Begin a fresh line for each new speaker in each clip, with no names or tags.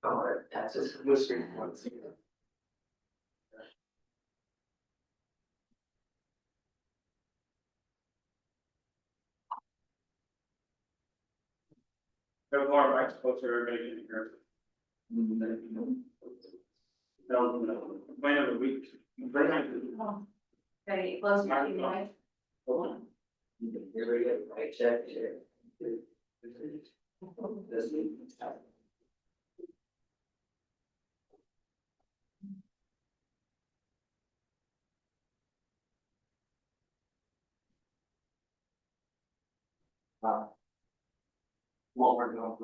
All right, that's just whispering once.
No more rights closer, everybody can hear. No, wait a week.
Okay, close your meeting, right?
Here we go, right, check here. This week. What we're doing.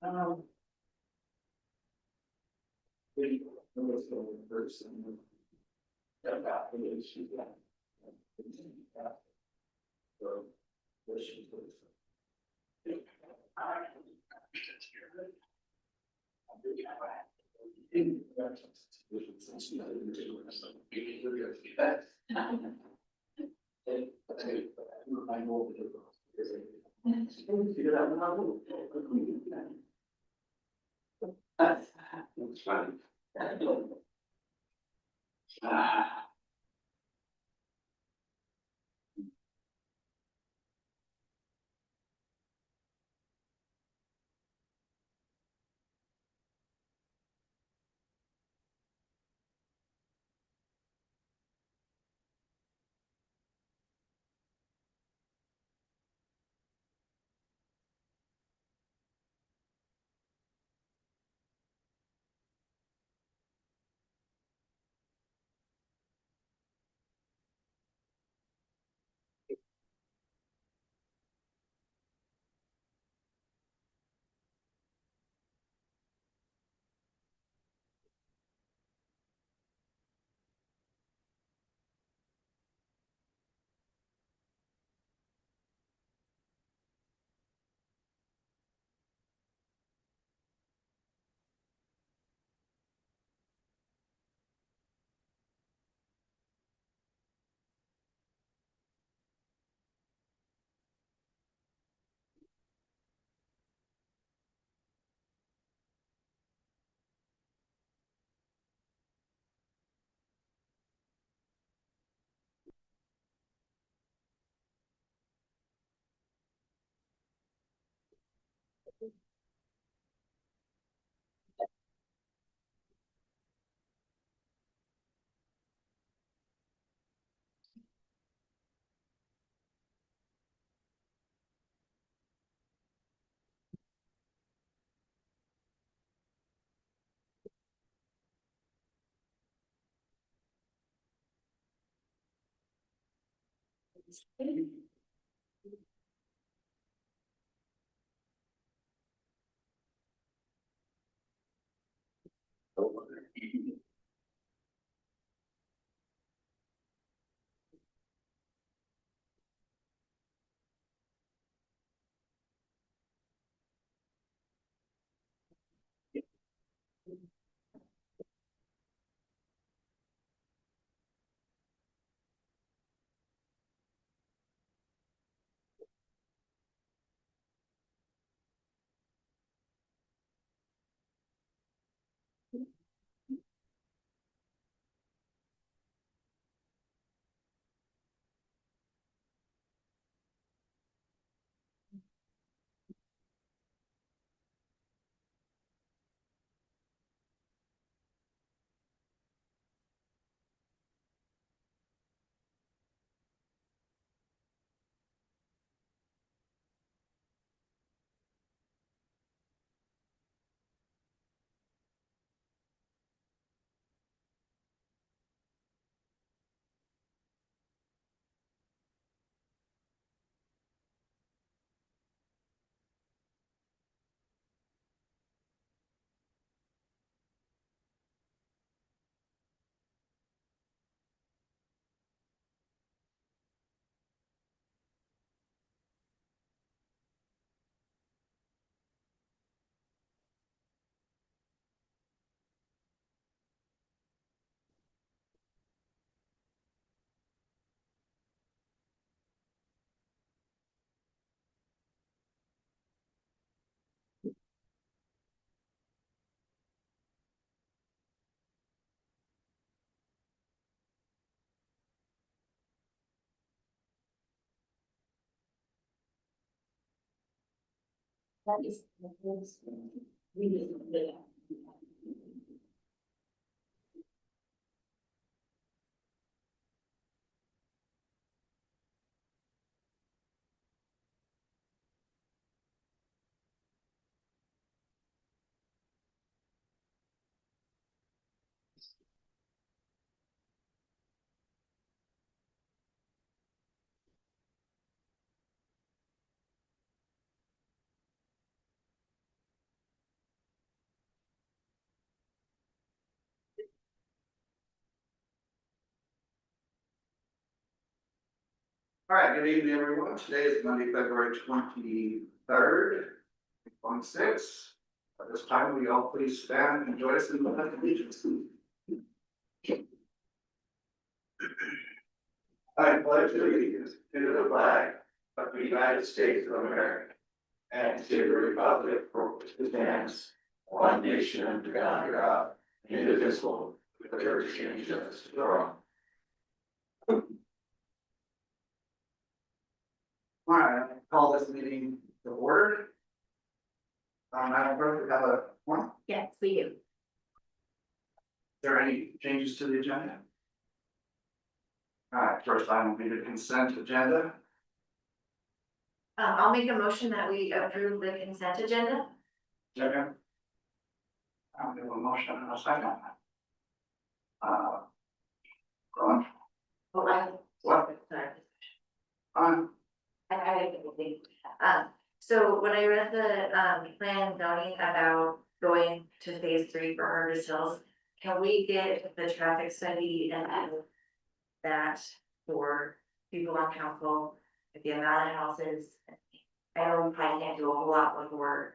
Um. Let's go in person. About the issue. So, this is. It's fine.
That is, we didn't do that.
All right, good evening, everyone. Today is Monday, February 23rd, 26. At this time, we all please stand and join us in the pledge of allegiance. I pledge allegiance to the flag of the United States of America and to the republic for which it stands, one nation under God, indivisible, with liberty and justice for all. All right, I call this meeting to order. Madam Clerk, we have a one.
Yes, we do.
Is there any changes to the agenda? All right, first item will be the consent agenda.
I'll make a motion that we approve the consent agenda.
Second. I'll give a motion in a second. Go on. What?
Sorry.
On.
I think, so when I read the, plan zoning about going to phase 3 for Harvest Hills, can we get the traffic study and that for people on council, with the amount of houses? I know we probably can't do a whole lot before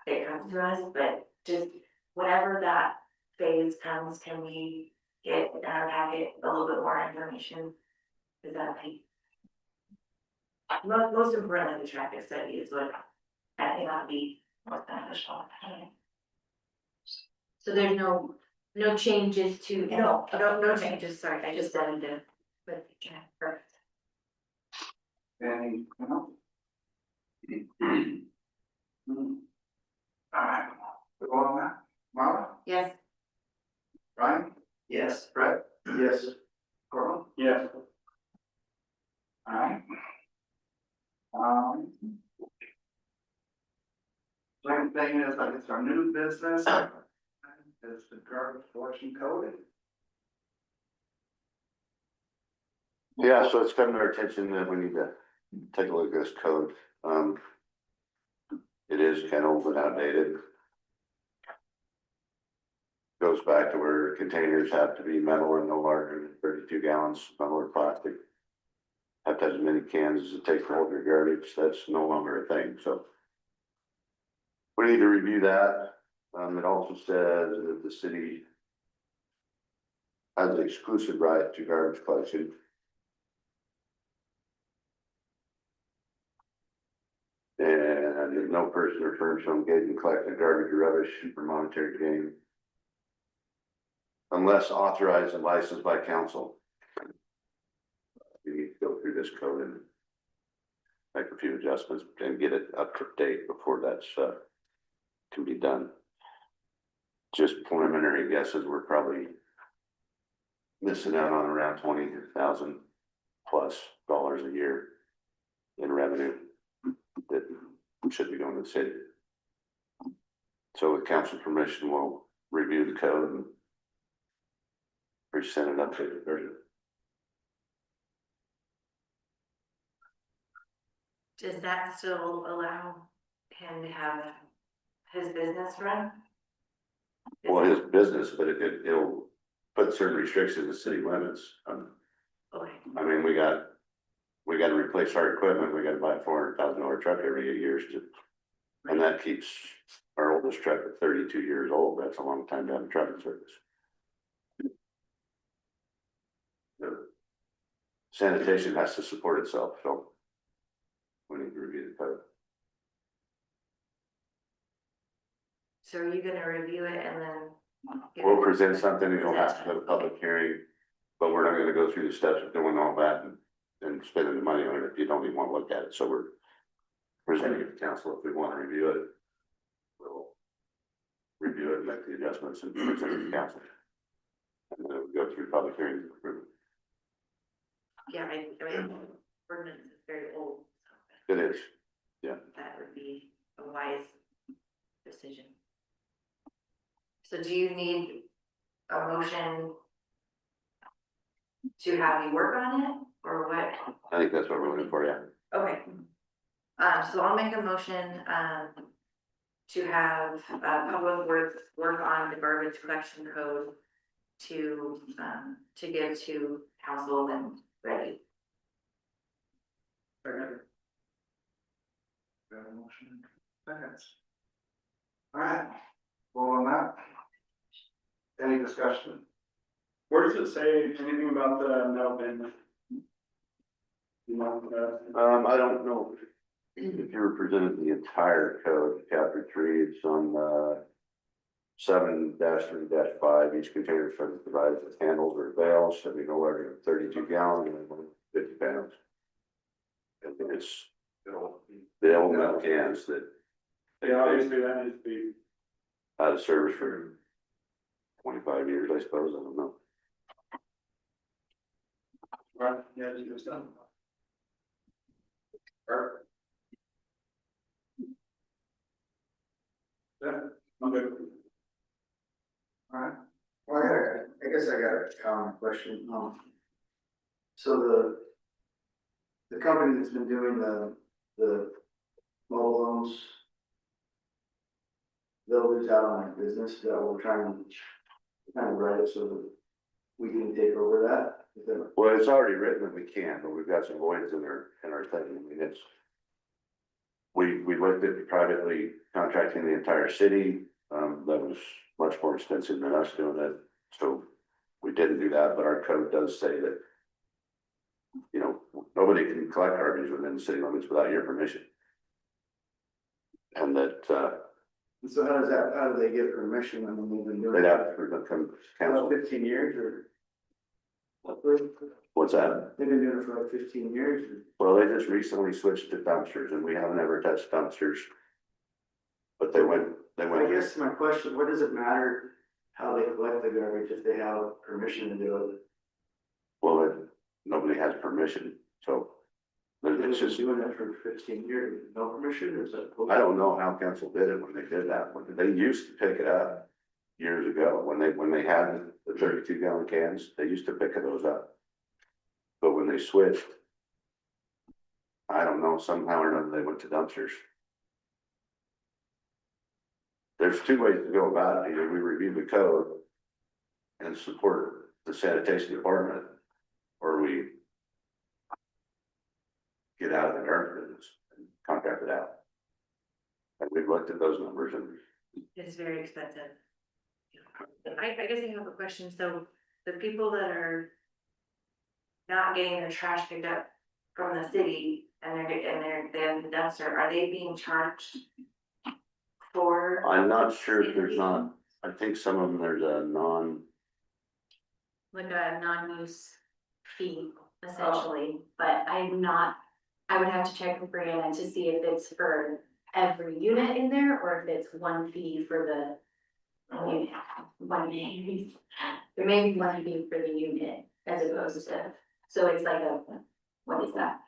it comes to us, but just whenever that phase comes, can we get in our packet a little bit more information? Is that okay? Most importantly, the traffic study is what I think that'd be most beneficial. So there's no changes to, no changes, sorry, I just wanted to. But, yeah, perfect.
Any, no? All right, we go on that. Marla?
Yes.
Brian? Yes. Brett? Yes. Coral?
Yes.
All right. Second thing is, it's our new business. Is the garbage collection code.
Yeah, so it's come to our attention that we need to take a look at this code. It is kind of old and outdated. Goes back to where containers have to be metal and no larger than 32 gallons, metal or plastic. Have to have as many cans as it takes to hold your garbage. That's no longer a thing, so. We need to review that. It also says that the city has the exclusive right to garbage collection. And no person or firm shall engage in collecting garbage or rubbish for monetary gain unless authorized and licensed by council. You need to go through this code and make a few adjustments and get it up to date before that's can be done. Just preliminary guesses, we're probably missing out on around $20,000 plus a year in revenue that should be going to the city. So with council permission, we'll review the code and present an updated version.
Does that still allow him to have his business run?
Well, his business, but it'll put certain restrictions in the city limits.
Okay,
I mean, we got to replace our equipment. We got to buy a $400,000 truck every 8 years and that keeps our oldest truck at 32 years old. That's a long time to have a trucking service. The sanitation has to support itself, so we need to review the code.
so are you gonna review it and then?
We'll present something, it'll have to go to public hearing, but we're not gonna go through the steps of doing all that and spending the money on it if you don't even want to look at it, so present it to council if we want to review it. We'll review it, make the adjustments and present it to council. And then it would go through public hearing and approval.
Yeah, I mean, ordinance is very old,
It is.
so that would be a wise decision. So do you need a motion to have you work on it, or what?
I think that's what we're looking for, yeah.
Okay. So I'll make a motion, to have, Public Works work on the garbage collection code to give to council when ready.
Second.
We have a motion. Seconds. All right, vote on that. Any discussion?
Where does it say anything about the metal bin? You know,
I don't know if you were presented the entire code, chapter 3, it's on 7-3-5, each container is provided with handles or valves, should be no larger than 32 gallon and 50 pounds. And it's the old metal cans that
yeah, obviously that needs to be,
out of service for 25 years, I suppose, I don't know.
right, yeah, just do stuff. Perfect. Yeah, I'm good.
Alright, well, I guess I got a common question, so the company that's been doing the mobile homes, they'll lose out on their business, that we're trying to kind of write it so that we can take over that. Is that-
Well, it's already written that we can, but we've got some voids in our thing, I mean, it's. We looked at privately contracting the entire city, that was much more expensive than us doing it, so we didn't do that, but our code does say that. You know, nobody can collect garbage within the city limits without your permission. And that,
And so how do they get permission when they've been doing
they'd
it?
have to come to
About
council,
15 years or?
what's that?
They've been doing it for like 15 years.
Well, they just recently switched to dumpsters and we haven't ever touched dumpsters. But they went.
I guess my question, what does it matter how they collect the garbage if they have permission to do it?
Well, nobody has permission, so.
They've
It's
been
just,
doing that for 15 years, no permission, or is that?
I don't know how council did it when they did that, but they used to pick it up. Years ago, when they had the 32 gallon cans, they used to pick those up. But when they switched. I don't know, somehow or another, they went to dumpsters. There's two ways to go about it, either we review the code. And support the sanitation department, or we. Get out of the garbage business and contract it out. And we've looked at those numbers and
It's very expensive. I guess I have a question, so the people that are not getting their trash picked up from the city and they have the dumpster, are they being charged for?
I'm not sure if there's not, I think some of them, there's a
Like a non-use fee essentially, but I'm not, I would have to check with Brianna to see if it's for every unit in there or if it's one fee for the unit. There may be one fee for the unit as opposed to, so it's like a, what is that?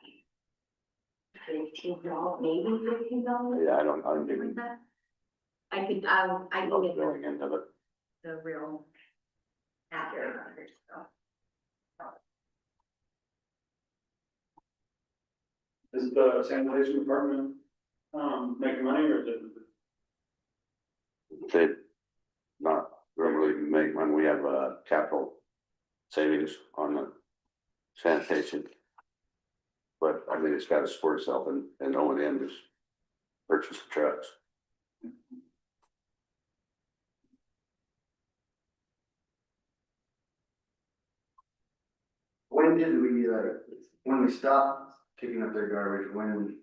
$15, maybe $15?
yeah, I don't
Something
even
like that. I could, I can
know
get
going into it.
the real accurate numbers, so.
Is the sanitation department, making money or is it?
They not really make money, we have capital savings on the sanitation. But I mean, it's gotta support itself and O&M just purchase the trucks.
When did we, when we stopped picking up their garbage, when?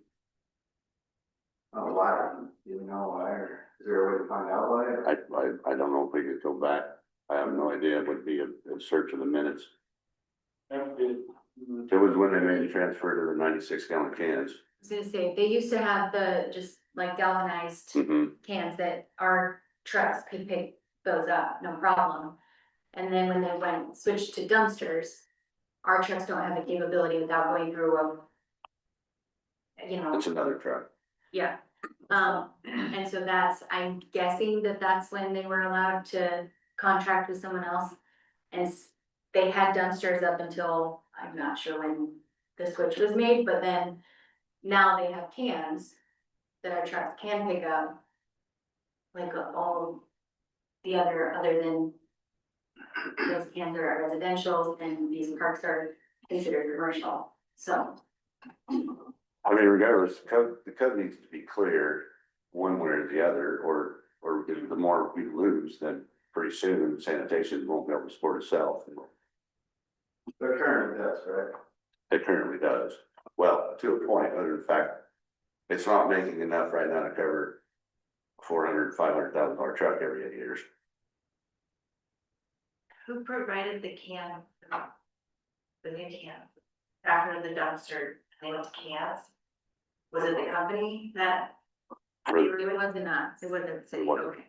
Oh, why, do you know why, or is there a way to find out why?
I don't know if we could go back, I have no idea, it would be a search of the minutes. It was when they made the transfer to the 96 gallon cans,
was gonna say, they used to have the just like galvanized
Mhm.
cans that our trucks could pick those up, no problem. And then when they switched to dumpsters, our trucks don't have the capability without going through
It's another truck.
yeah. And so I'm guessing that that's when they were allowed to contract with someone else. And they had dumpsters up until, I'm not sure when the switch was made, but then now they have cans that our trucks can pick up. Like all the other than those cans are residential and these parks are considered commercial, so.
I mean, regardless, the code needs to be clear one way or the other, or the more we lose, then pretty soon sanitation won't be able to support itself.
There currently does, right?
It currently does. Well, to a point, other than the fact, it's not making enough right now to cover $400,000-$500,000 truck every 8 years.
Who provided the can? The new can, after the dumpster, they went to cans? Was it the company that?
It was not.
It wasn't the city,
It wasn't.
okay.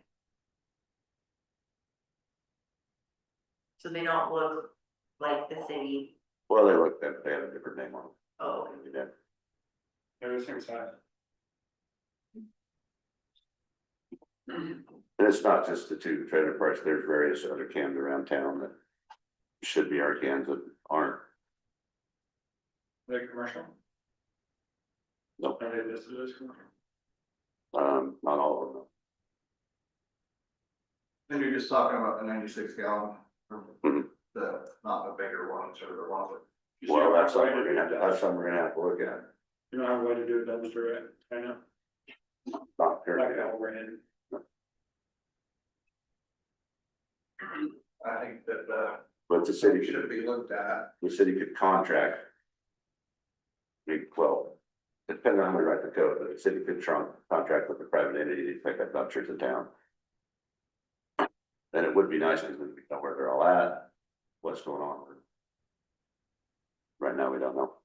So they don't look like the city,
Well, they have a different name on
oh,
them.
They're the same size.
And it's not just the two trailer parks, there's various other cans around town that should be our cans that aren't.
They're commercial.
Nope.
Are they listed as commercial?
Not all of them.
And you're just talking about the 96 gallon,
Mhm.
not the bigger ones or the ones that.
Well, that's something we're gonna have to look at.
You don't have a way to do a dumpster, right? I know.
Not
Like
currently.
that overhead.
I think that,
But the city
should be looked at.
the city could contract. Well, depending on how we write the code, but the city could contract with a private entity to pick up dumpsters in town. And it would be nice because we know where they're all at, what's going on. Right now, we don't know.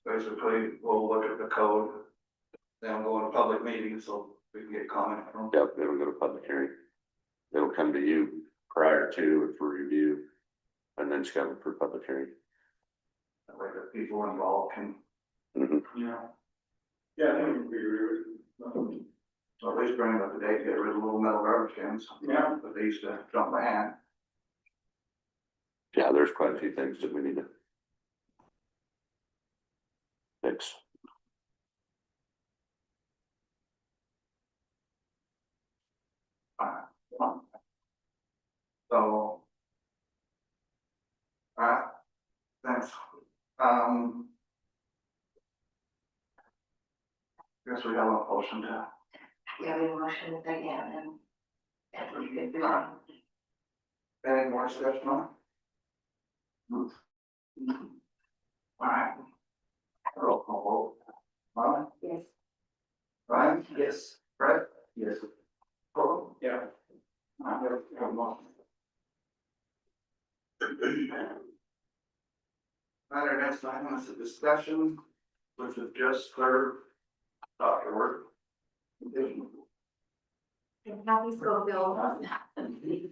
Basically, we'll look at the code. Then go in a public meeting so we can get comment from.
Yep, it'll go to public hearing. It'll come to you prior to for review. And then it's coming for public hearing.
That way the people involved can,
Mhm.
Yeah. Yeah, I think we agree with.
so at least bring it up to date, get rid of the little metal garbage cans.
Yeah.
But they used to jump my hand.
Yeah, there's quite a few things that we need to fix.
So. Thanks. Guess we have a motion to.
we have a motion again and we could do it.
Any more discussion on it? Alright. Roll call vote. Molly?
Yes.
Ryan? Yes. Brett? Yes. Cool.
Yeah.
I'm gonna come on. Alright, next item is a discussion, which is just for Dr. Work.
And Kathy Schofield.
Can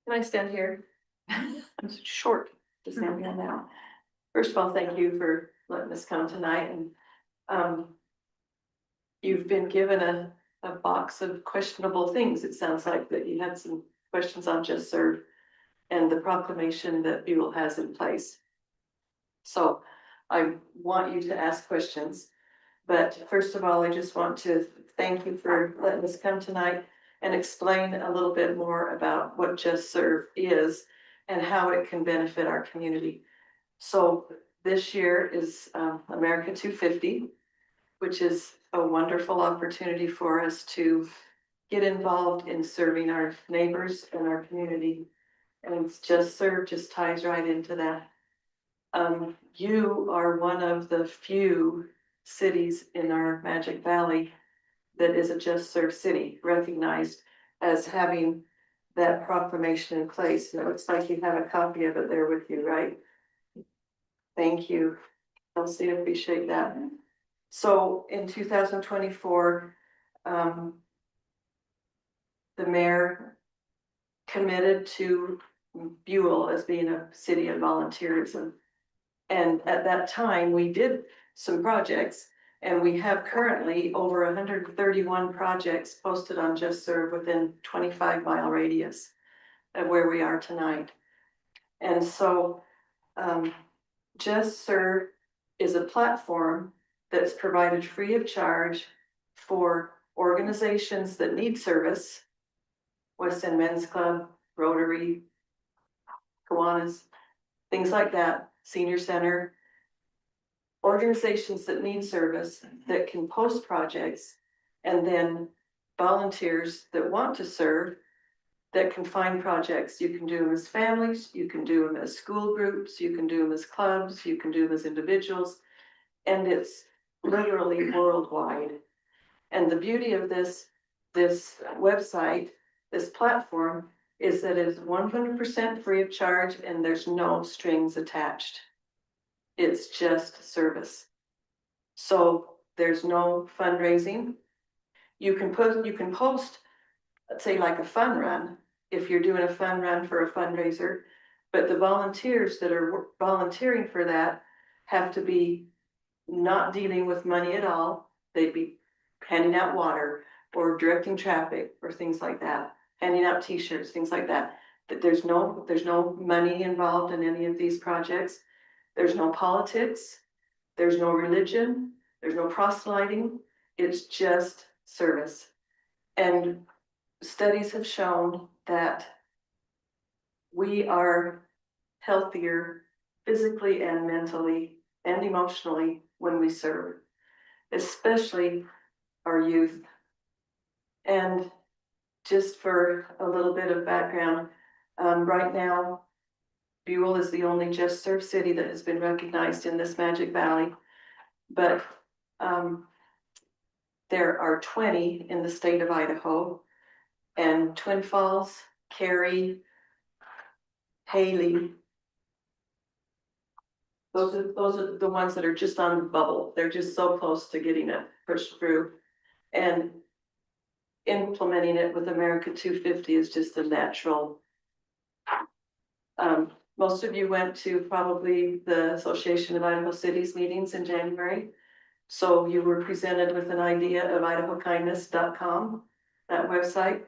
I stand here? I'm short to stand here now. First of all, thank you for letting us come tonight and you've been given a box of questionable things. It sounds like that you had some questions on Just Serve and the proclamation that Buell has in place. So I want you to ask questions, but first of all, I just want to thank you for letting us come tonight and explain a little bit more about what Just Serve is and how it can benefit our community. So this year is America 250, which is a wonderful opportunity for us to get involved in serving our neighbors and our community. And it's Just Serve just ties right into that. You are one of the few cities in our Magic Valley that is a Just Serve city, recognized as having that proclamation in place. And it looks like you have a copy of it there with you, right? Thank you. Elsie, I appreciate that. So in 2024, the mayor committed to Buell as being a city of volunteerism. And at that time, we did some projects, and we have currently over 131 projects posted on JustServe within 25-mile radius of where we are tonight. And so JustServe is a platform that's provided free of charge for organizations that need service. West End Men's Club, Rotary, Kiwanis, things like that, Senior Center. Organizations that need service that can post projects, and then volunteers that want to serve that can find projects. You can do them as families, you can do them as school groups, you can do them as clubs, you can do them as individuals, and it's literally worldwide. And the beauty of this website, this platform, is that it is 100% free of charge and there's no strings attached. It's just service. So there's no fundraising. You can post, let's say like a fun run, if you're doing a fun run for a fundraiser, but the volunteers that are volunteering for that have to be not dealing with money at all. They'd be handing out water or directing traffic or things like that, handing out t-shirts, things like that. That there's no money involved in any of these projects. There's no politics, there's no religion, there's no proselyting, it's just service. And studies have shown that we are healthier physically and mentally and emotionally when we serve, especially our youth. And just for a little bit of background, right now, Buell is the only JustServe city that has been recognized in this Magic Valley, but there are 20 in the state of Idaho, and Twin Falls, Cary, Haley. Those are the ones that are just on the bubble. They're just so close to getting it pushed through, and implementing it with America 250 is just a natural. Most of you went to probably the Association of Idaho Cities meetings in January. So you were presented with an idea of idahokindness.com. That website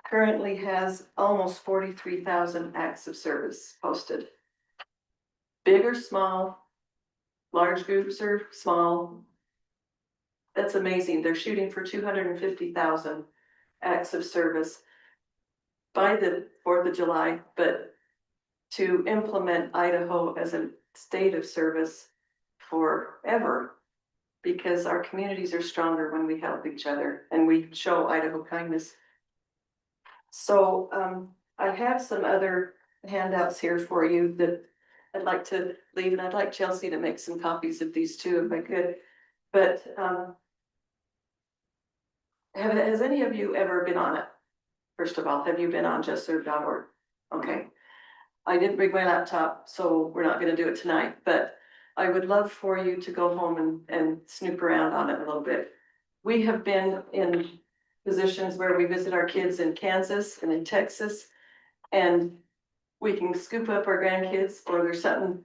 currently has almost 43,000 acts of service posted. Big or small, large groups or small. That's amazing. They're shooting for 250,000 acts of service by the 4th of July, but to implement Idaho as a state of service forever, because our communities are stronger when we help each other and we show Idaho kindness. So I have some other handouts here for you that I'd like to leave, and I'd like Chelsea to make some copies of these too, if I could. But has any of you ever been on it? First of all, have you been on justserve.org? Okay. I didn't bring my laptop, so we're not gonna do it tonight, but I would love for you to go home and snoop around on it a little bit. We have been in positions where we visit our kids in Kansas and in Texas, and we can scoop up our grandkids, or there's something,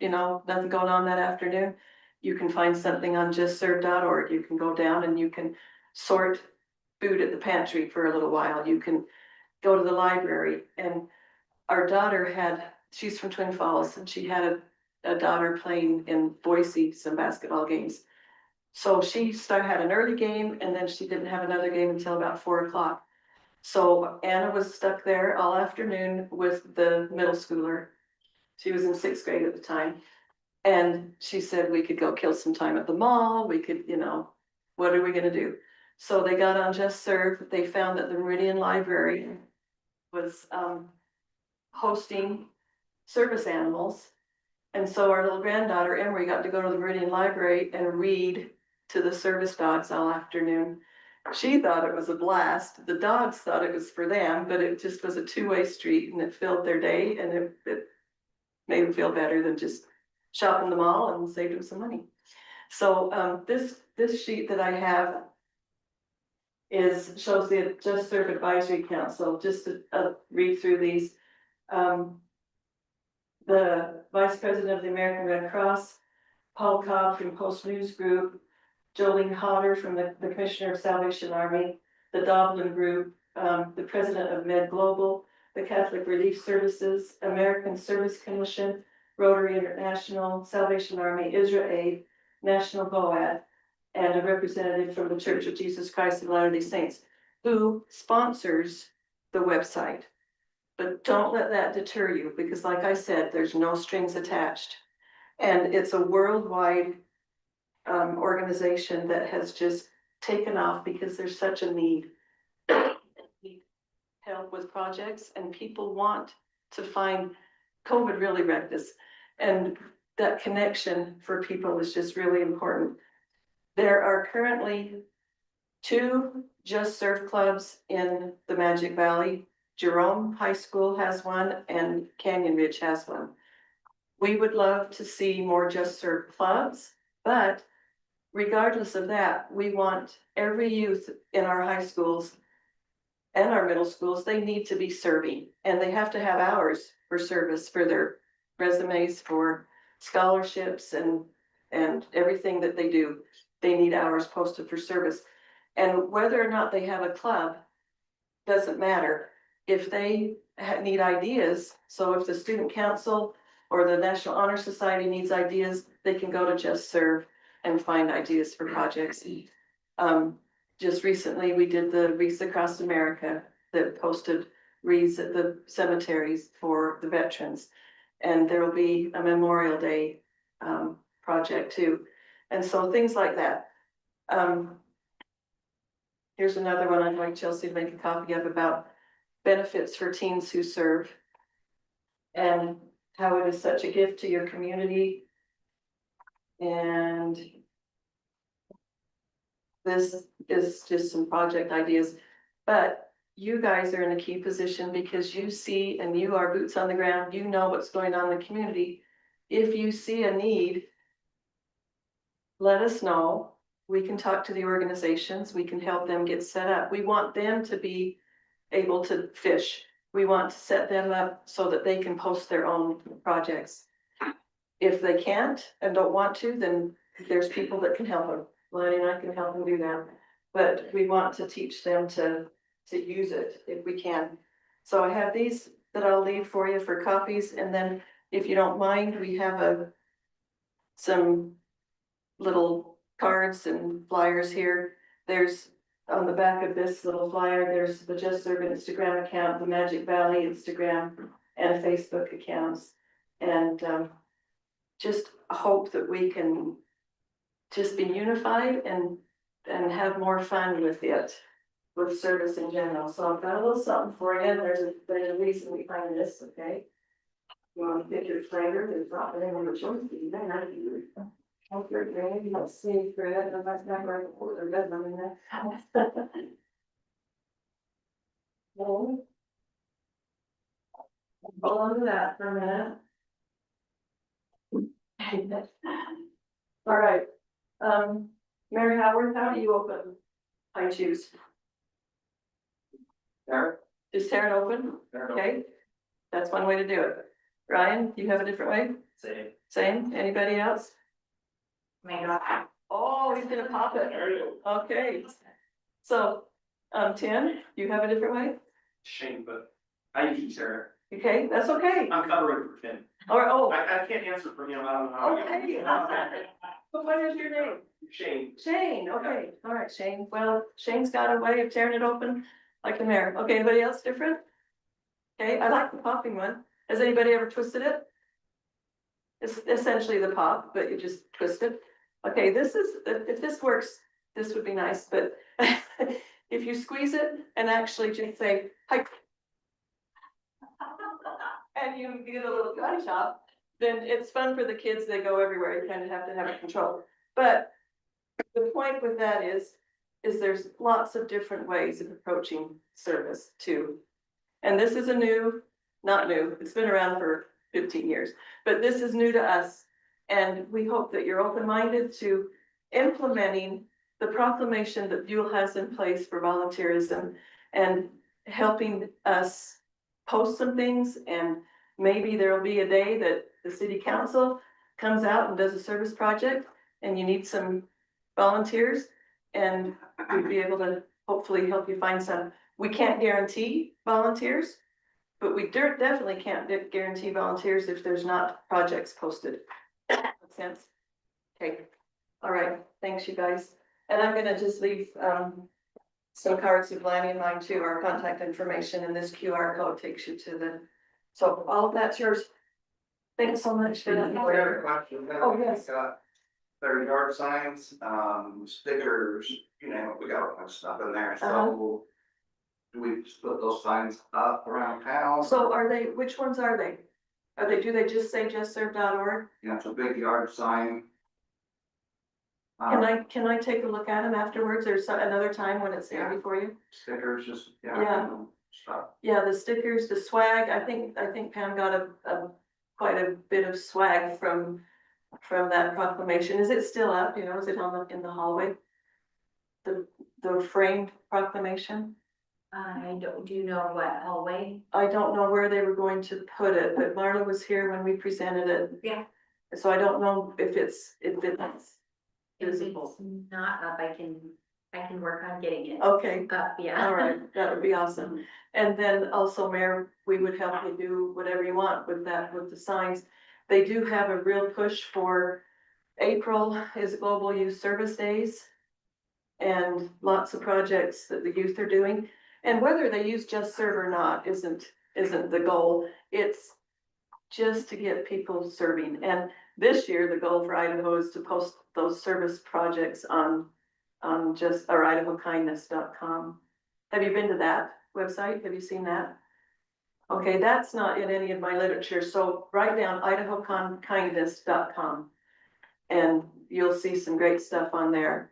nothing going on that afternoon. You can find something on justserve.org. You can go down and you can sort food at the pantry for a little while. You can go to the library. And our daughter she's from Twin Falls, and she had a daughter playing in Boise, some basketball games. So she had an early game, and then she didn't have another game until about 4 o'clock. So Anna was stuck there all afternoon with the middle schooler. She was in 6th grade at the time. And she said we could go kill some time at the mall. We could, what are we gonna do? So they got on JustServe. They found that the Meridian Library was hosting service animals. And so our little granddaughter, Emery, got to go to the Meridian Library and read to the service dogs all afternoon. She thought it was a blast. The dogs thought it was for them, but it just was a two-way street, and it filled their day, and it made them feel better than just shopping the mall and saved them some money. So, this sheet that I have shows the Just Serve Advisory Council, just to, read through these. The Vice President of the American Red Cross, Paul Cobb from Post News Group, Jolene Hodder from the Commissioner of Salvation Army, the Doblin Group, the President of Med Global, the Catholic Relief Services, American Service Commission, Rotary International, Salvation Army, Israel Aid, National Boad, and a representative from the Church of Jesus Christ of Latter-day Saints, who sponsors the website. But don't let that deter you, because like I said, there's no strings attached. And it's a worldwide organization that has just taken off because there's such a need. Help with projects, and people want to find, COVID really wrecked us. And that connection for people is just really important. There are currently 2 Just Serve clubs in the Magic Valley. Jerome High School has one and Canyon Ridge has one. We would love to see more Just Serve clubs, but regardless of that, we want every youth in our high schools and our middle schools, they need to be serving, and they have to have hours for service for their resumes, for scholarships and everything that they do. They need hours posted for service. And whether or not they have a club doesn't matter. If they need ideas, so if the student council or the National Honor Society needs ideas, they can go to Just Serve and find ideas for projects. Just recently, we did the Wreaths Across America that posted wreaths at the cemeteries for the veterans. And there will be a Memorial Day project too. And so things like that. Here's another one I'd like Chelsea to make a copy of about benefits for teens who serve and how it is such a gift to your community. And this is just some project ideas, but you guys are in a key position because you see, and you are boots on the ground, you know what's going on in the community. If you see a need, let us know. We can talk to the organizations, we can help them get set up. We want them to be able to fish. We want to set them up so that they can post their own projects. If they can't and don't want to, then there's people that can help them. Lonnie and I can help them do that. But we want to teach them to use it if we can. So I have these that I'll leave for you for copies. And then if you don't mind, we have some little cards and flyers here. There's on the back of this little flyer, there's the Just Serve Instagram account, the Magic Valley Instagram, and Facebook accounts. And just hope that we can just be unified and have more fun with it, with service in general. So I've got a little something for you. There's a reason behind this, okay? You want to pick your flavor, there's not any other choice, you may not do it. Okay, great, let's see, Fred, and that's not right, or red one in there. Hold on to that for a minute. All right, Mary Howard, how do you open I choose?
There.
Just tear it open, okay? That's one way to do it. Ryan, you have a different way?
Same.
Same, anybody else?
Maybe.
Oh, he's gonna pop it,
There you go.
okay. So, Tim, you have a different way?
Shame, but I usually share
Okay, that's okay.
it. I'm covering for Tim.
Or, oh,
I can't answer for him, I don't know how.
okay. But what is your name?
Shane.
Shane, okay, all right, Shane. Well, Shane's got a way of tearing it open like the mayor. Okay, anybody else different? Okay, I like the popping one. Has anybody ever twisted it? It's essentially the pop, but you just twist it. Okay, this is, if this works, this would be nice, but if you squeeze it and actually just say, hi. And you get a little gun shop, then it's fun for the kids. They go everywhere. You kind of have to have it controlled. But the point with that is there's lots of different ways of approaching service too. And this is not new, it's been around for 15 years, but this is new to us. And we hope that you're open-minded to implementing the proclamation that Buell has in place for volunteerism and helping us post some things, and maybe there'll be a day that the city council comes out and does a service project and you need some volunteers, and we'd be able to hopefully help you find some. We can't guarantee volunteers, but we definitely can't guarantee volunteers if there's not projects posted. Makes sense? Okay, all right, thanks you guys. And I'm gonna just leave, some cards with Lanny and mine too, our contact information, and this QR code takes you to the, so all of that's yours. Thanks so much for that.
Another question.
Oh, yes.
Got their yard signs, stickers, you know, we got all that stuff in there, so. Do we just put those signs up around town?
So are they, which ones are they? Do they just say justserve.org?
You know, it's a big yard sign.
Can I take a look at them afterwards, or another time when it's there
Yeah.
before you?
Stickers, just,
Yeah.
yeah, stuff.
Yeah, the stickers, the swag, I think Pam got a quite a bit of swag from that proclamation. Is it still up, you know, is it in the hallway? The framed proclamation?
I don't, do you know what hallway?
I don't know where they were going to put it, but Marla was here when we presented it.
Yeah.
So I don't know if it's
If
visible.
it's not up, I can work on getting it
Okay,
up, yeah.
all right, that would be awesome. And then also, Mayor, we would help you do whatever you want with that, with the signs. They do have a real push for April is Global Youth Service Days. And lots of projects that the youth are doing. And whether they use Just Serve or not isn't the goal. It's just to get people serving. And this year, the goal for Idaho is to post those service projects on IdahoKindness.com. Have you been to that website? Have you seen that? Okay, that's not in any of my literature, so write down IdahoKindness.com. And you'll see some great stuff on there.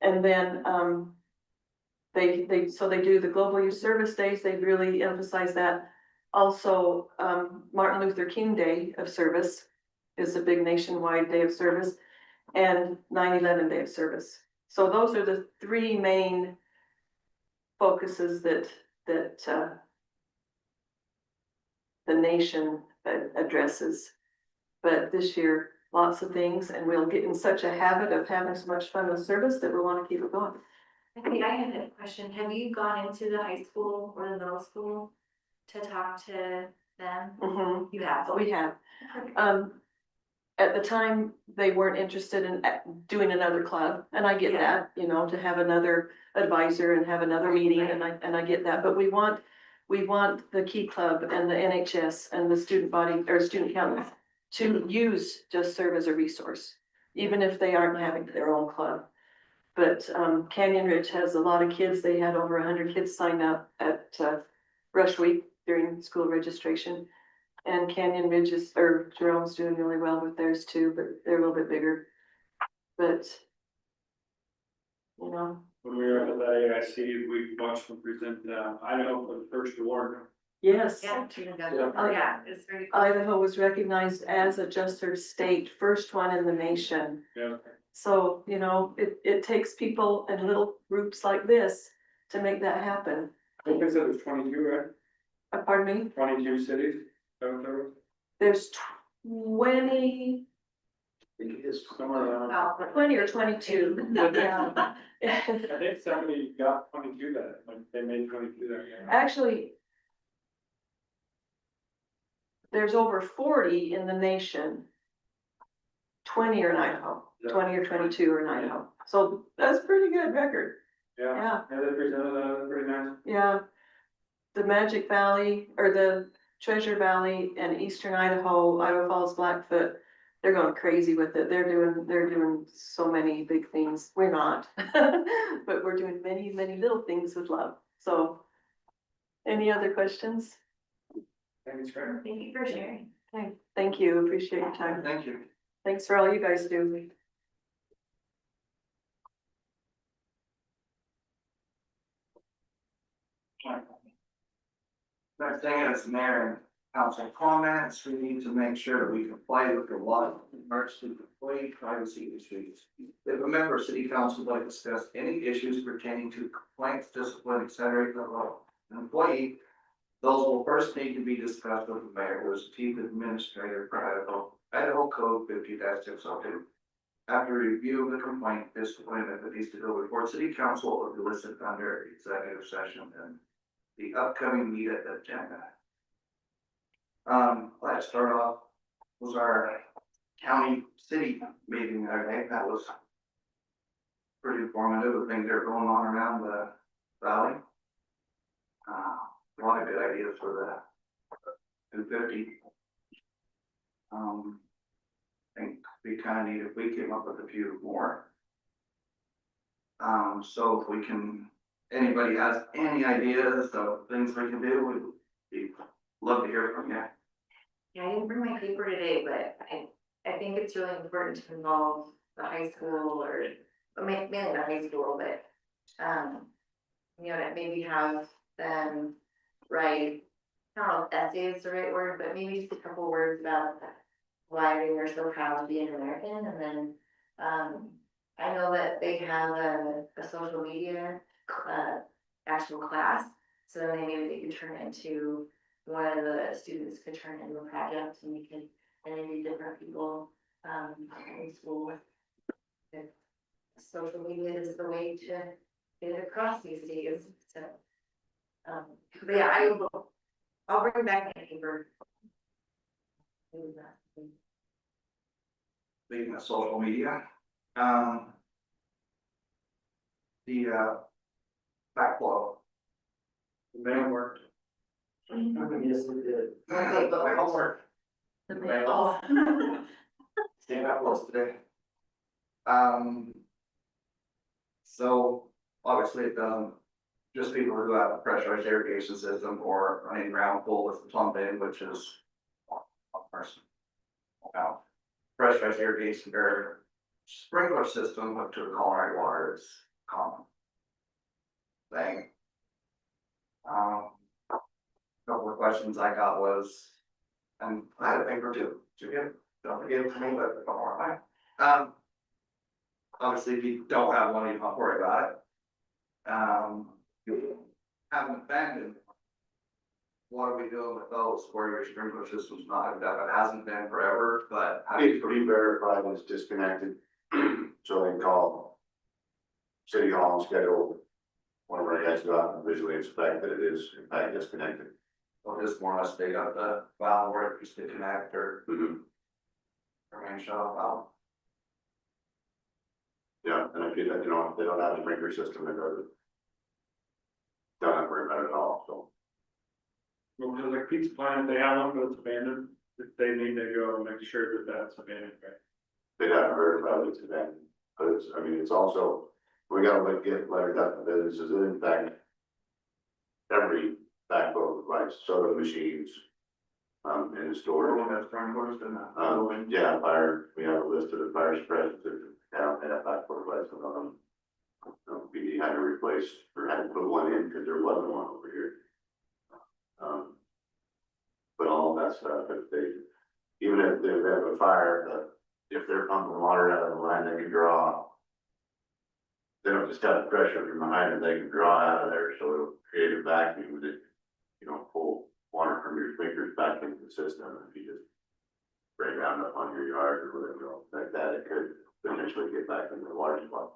And then, they do the Global Youth Service Days, they really emphasize that. Also, Martin Luther King Day of Service is a big nationwide day of service, and 9/11 Day of Service. So those are the three main focuses that the nation addresses. But this year, lots of things, and we'll get in such a habit of having so much fun with service that we want to keep it going.
I think I had a question. Have you gone into the high school or the middle school to talk to them? You have.
We have.
Perfect.
At the time, they weren't interested in doing another club, and I get that, you know, to have another advisor and have another meeting, and I get that, but we want the Key Club and the NHS and the student body or student council to use Just Serve as a resource, even if they aren't having their own club. But Canyon Ridge has a lot of kids. They had over 100 kids signed up at Rush Week during school registration. And Canyon Ridge Jerome's doing really well with theirs too, but they're a little bit bigger. But, you know.
When we were at the AIC, we watched them present, Idaho for the first award.
Yes.
Yeah. Oh, yeah, it's very. Cool.
Idaho was recognized as a Just Serve state, first one in the nation.
Yeah.
So, you know, it takes people in little groups like this to make that happen.
I think I said it was 22, right?
Pardon me?
22 cities.
There's 20,
I think it is.
Somewhere around.
Oh,
20 or 22. Yeah.
I think somebody got 22 that, like, they made 22 that year.
Actually, there's over 40 in the nation. 20 are in Idaho, 20 or 22 are in Idaho. So that's a pretty good record.
Yeah,
Yeah,
yeah, they presented that, pretty nice.
yeah. The Magic Valley or the Treasure Valley and Eastern Idaho, Idaho Falls, Blackfoot, they're going crazy with it. They're doing so many big things. We're not, but we're doing many, many little things with love. So any other questions?
I think it's great.
Thank you for sharing.
Okay, thank you. Appreciate your time.
Thank you.
Thanks for all you guys do.
Next thing is Mayor, council comments, we need to make sure that we comply with the law in regards to employee privacy issues. If a member of city council would like to discuss any issues pertaining to complaints, discipline, etc. of an employee, those will first need to be discussed with the mayor, who is the chief administrator for Idaho Code 50-602. After review of the complaint, discipline, if it needs to go before city council or be listed under executive session and the upcoming meeting agenda. Let's start off, was our county city meeting the other day. That was pretty informative, the things that are going on around the valley. A lot of good ideas for the 250. I think we kind of need, if we came up with a few more. So if we can, anybody has any ideas of things we can do, we'd love to hear from you.
Yeah, I didn't bring my paper today, but I think it's really important to involve the high school or, mainly the high school, but, you know, that maybe have them write, I don't know if essay is the right word, but maybe just a couple words about why they are so proud to be an American, and then, I know that they have a social media, actual class, so then maybe they could turn into, one of the students could turn into a project, and we could, and maybe different people, in school. If social media is the way to get it across these days, so. But yeah, I'll bring back my paper.
Speaking of social media, the backflow.
The mail worked.
Yes, we did. My homework.
The
Mail. Came out close today. So obviously it doesn't, just people who have a pressurized irrigation system or running ground pool with plumbing, which is one person. Now, pressurized irrigation or sprinkler system hooked to a culinary water is common thing. Couple of questions I got was, and I had a paper too, don't forget it to me, but don't worry about it. Obviously, if you don't have one, you don't worry about it. You have an abandoned. What are we doing with those where your sprinkler system's not hooked up? It hasn't been forever, but how do
It's
you,
re-verified and it's disconnected, so they can call City Hall and schedule one of our guys to go out and visually inspect that it is in fact disconnected.
or just more or less they got the valve where it used to connect or main shut off valve?
Yeah, and if you don't, if they don't have a sprinkler system, they don't have to worry about it at all, so.
Well, because like Pizza Planet, they have one, but it's abandoned, if they need to go and make sure that that's abandoned, right?
They haven't heard about it today, but it's, I mean, it's also, we gotta get letters out to businesses, and in fact. Every backbone device, soda machines, in the store.
Everyone has sprinklers in that.
Yeah, fire, we have a list of the fire suppressants that down that backbone device on them. We had to replace, or had to put one in, because there wasn't one over here. But all that stuff, if they, even if they have a fire, if they're pumping water out of the line, they can draw. They don't just have the pressure from behind it, they can draw out of there, so it'll create a vacuum that, you know, pull water from your sprinklers back into the system. If you just spray ground up on your yard or whatever like that, it could potentially get back into the water supply.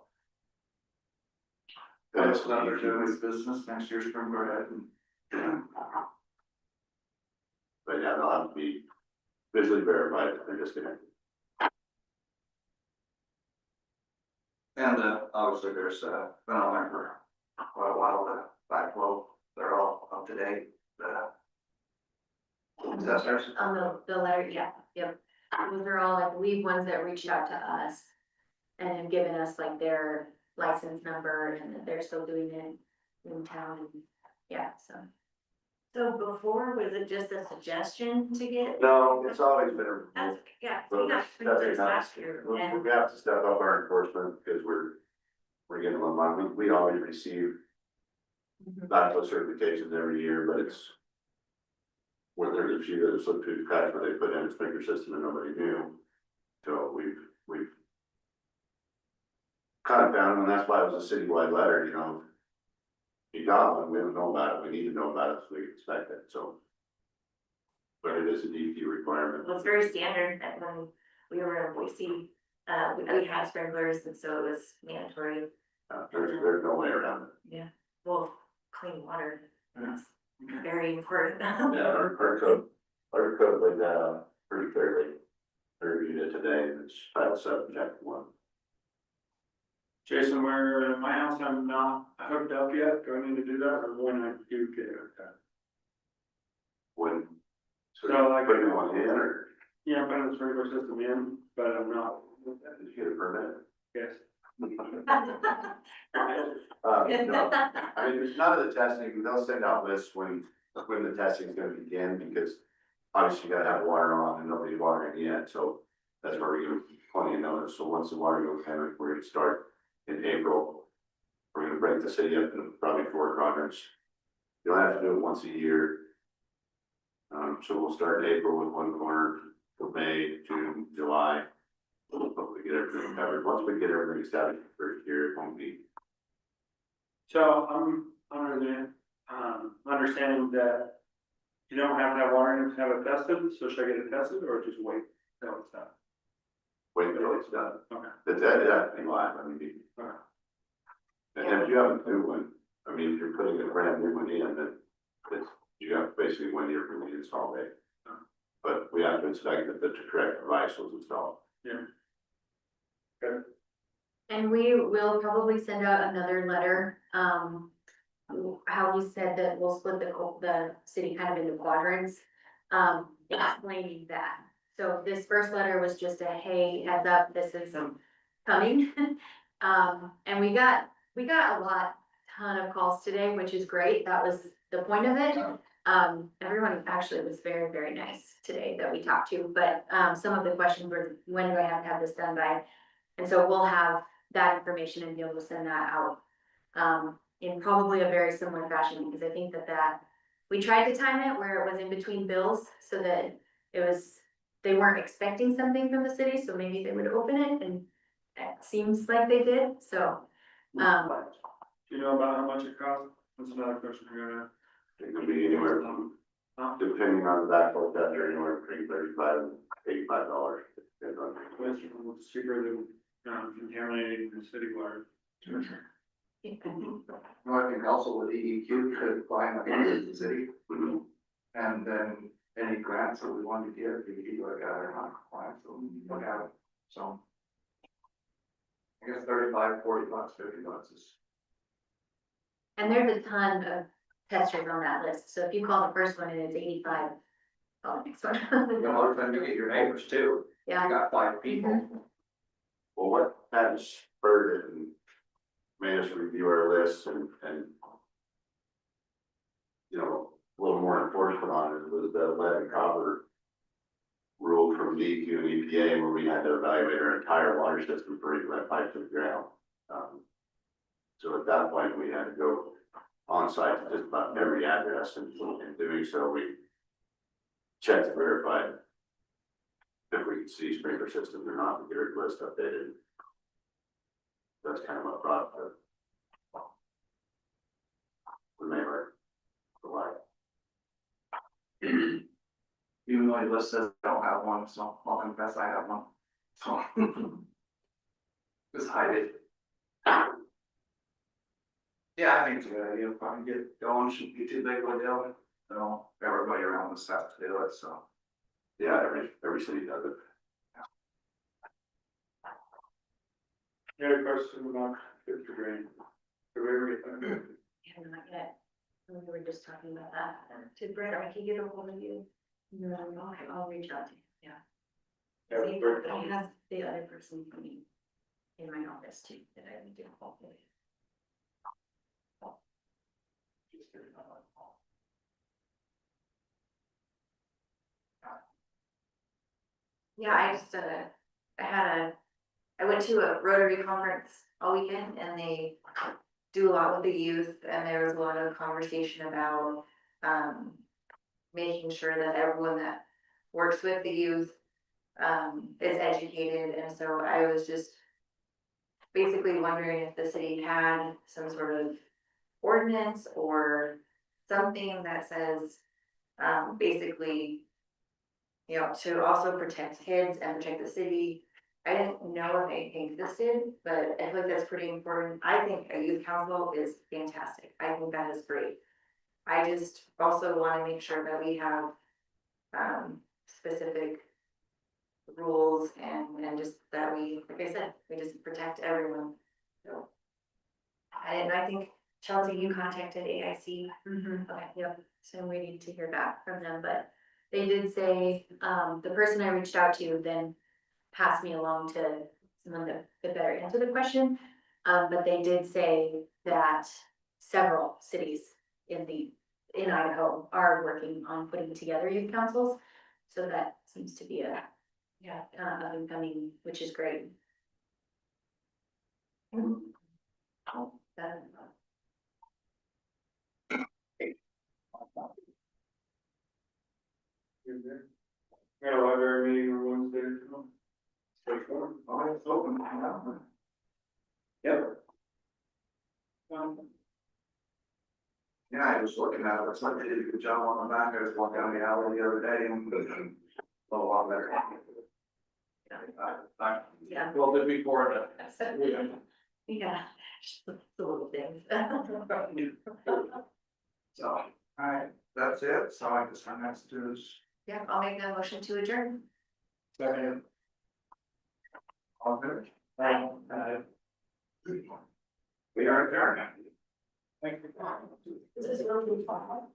That's what they're doing with business next year's sprinkler head.
But yeah, they'll have to be visually verified if they're disconnected.
And obviously there's been on there for quite a while, the backflow, they're all up to date. Assessors.
On the letter, yeah, yep. Those are all, I believe, ones that reached out to us and have given us like their license number and that they're still doing it in town. And yeah, so.
So before, was it just a suggestion to get?
No, it's always been a.
That's, yeah,
Well,
we got
that's
sprinklers
enough.
last year, and
We have to step up our enforcement because we're getting a lot, we always receive backflow certifications every year, but it's. Where there's a few that have slipped through the cracks where they put in a sprinkler system and nobody knew. So we've kind of found, and that's why it was a citywide letter, you know. You got one, we don't know about it, we need to know about it so we can inspect it, so. But it is a DEQ requirement.
Well, it's very standard that when we were in Boise, we had sprinklers, and so it was mandatory.
There's no way around it.
Yeah, well, clean water, that's very important.
Yeah, our code laid that out pretty clearly. I reviewed it today, and it's Title 7, Chapter 1.
Jason, where in my house, I'm not hooked up yet, do I need to do that, or when I do get hooked up?
When, so
So, like-
putting one in, or
Yeah, I'm putting the sprinkler system in, but I'm not,
did you get a permit?
yes.
No, I mean, none of the testing, they'll send out lists when the testing is gonna begin, because obviously you gotta have water on and nobody's watering yet, so that's where we give plenty of notice. So once the water goes in, we're gonna start in April. We're gonna break the city up into probably 4 quadrants. You'll have to do it once a year. So we'll start in April with one corner, till May, June, July. We'll hopefully get everything covered. Once we get everything established the first year, it won't be.
So I'm under the, understanding that you don't have to have water in it to have it tested, so should I get it tested or just wait till it's done?
Wait until it's done.
Okay.
That's that thing live, I mean.
Okay.
And if you have a new one, I mean, if you're putting a brand new one in, then it's, you have basically 1 year from the install date. But we have to inspect that the correct device was installed.
Yeah.
And we will probably send out another letter, how we said that we'll split the city kind of into quadrants, explaining that. So this first letter was just a, hey, heads up, this is coming. And we got a ton of calls today, which is great. That was the point of it. Everyone actually was very, very nice today that we talked to, but, some of the questions were, when do I have this done by? And so we'll have that information and be able to send that out, in probably a very similar fashion, because I think that we tried to time it where it was in between bills, so that they weren't expecting something from the city, so maybe they would open it, and it seems like they did, so.
Do you know about how much it costs? That's another question we're gonna.
It could be anywhere from, depending on the backflow tester, anywhere between $35 and $85. Depends on.
It's cheaper than, contaminating the city water.
I think also with EEQ could apply in the city,
Mhm.
and then any grants that we want to give, we look at or not apply, so we look at it, so. I guess 35, 40 bucks, 50 bucks is.
And there's a ton of testers on that list, so if you call the first one and it's 85, call the next one.
You know, if you get your neighbors too, you
Yeah.
got 5 people.
Well, what that spurred it and made us review our lists and, you know, a little more enforcement on it was the lead and copper rule from DEQ and EPA, where we had to evaluate our entire water system for each lead pipe to the ground. So at that point, we had to go on site to just about every address, and in doing so, we checked and verified if we could see sprinkler systems or not, to get our list updated. That's kind of what brought the neighbor to life.
Even though your list says I don't have one, so I'll confess I have one, so. Just hide it. Yeah, I think it's a good idea, probably get going, shouldn't be too big of a deal, so everybody around us has to do it, so.
Yeah, every city does it.
You had a question about fifth grade? Did we ever get that?
Yeah, not yet. We were just talking about that. Did Brett, I can get a hold of you? No, I'll reach out to you, yeah.
Yeah,
See,
Brett.
I have the other person for me in my office too, that I can do.
Yeah, I went to a Rotary conference all weekend, and they do a lot with the youth, and there was a lot of conversation about, making sure that everyone that works with the youth is educated, and so I was just basically wondering if the city had some sort of ordinance or something that says, basically, you know, to also protect kids and protect the city. I didn't know if anything existed, but I feel like that's pretty important. I think a youth council is fantastic. I think that is great. I just also want to make sure that we have, specific rules and just that we, like I said, we just protect everyone, so. And I think, Chelsea, you contacted AIC. Okay,
Yep, so I'm waiting to hear back from them, but they did say, the person I reached out to then passed me along to someone that could better answer the question. But they did say that several cities in Idaho are working on putting together youth councils. So that seems to be a,
Yeah.
up and coming, which is great.
That-
We had a library meeting on Wednesday.
Oh, it's open now.
Yep.
Yeah, I was looking at it, it's like they did a good job on the back, I was walking down the alley the other day and a lot better.
Yeah.
Well, did before
Yeah, just the little things.
So, alright, that's it, so I guess my next is.
Yeah, I'll make that motion to adjourn.
Second. All good?
Aye.
We are adjourned. Thank you.
This is really fun.